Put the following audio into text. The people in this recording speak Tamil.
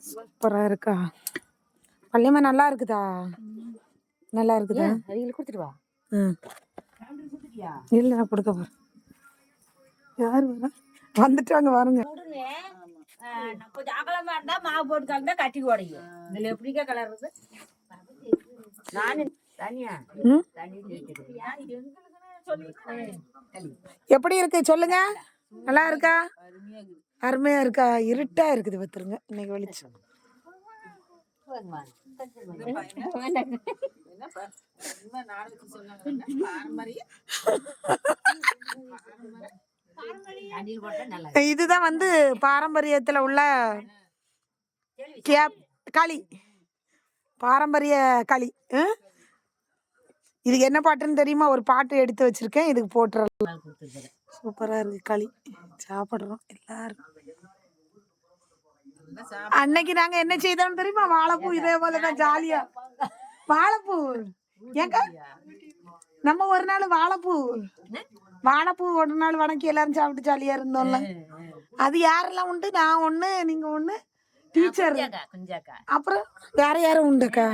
சூப்பரா இருக்கா? பள்ளியம்மா நல்லா இருக்குதா? நல்லா இருக்குதா? கொடுத்துட்டு வா. இல்ல நான் கொடுக்க போறேன். யாரு வரா? வந்துட்டாங்க பாருங்க. கொஞ்சம் அகலமா இருந்தா மாவு போட்டுக்காங்க கட்டி உடையும். இதுல எப்படிக்கா கலர் இருக்கு? நானு தனியா எப்படி இருக்கு சொல்லுங்க. நல்லா இருக்கா? அருமையா இருக்கா? இருட்டா இருக்குது பத்துருங்க இன்னைக்கு வெளிச்சம். இதுதான் வந்து பாரம்பரியத்துல உள்ள களி, பாரம்பரிய களி. இதுக்கு என்ன பாட்டுன்னு தெரியுமா? ஒரு பாட்டு எடுத்து வச்சிருக்கேன், இதுக்கு போட்டுறலாம். சூப்பரா இருக்கு களி. சாப்பிடுறோம் எல்லாரும். அன்னைக்கு நாங்க என்ன செய்தோம் தெரியுமா? வாழைப்பூ இதே போலதான் ஜாலியா. வாழைப்பூ ஏங்க நம்ம ஒரு நாள் வாழைப்பூ ஒரு நாள் வணக்கி எல்லாரும் சாப்பிட்டு ஜாலியா இருந்தோம்ல. அது யாரெல்லாம் உண்டு? நான் ஒண்ணு, நீங்க ஒண்ணு, டீச்சர், அப்புறம் வேற யாரும் உண்டுக்கா?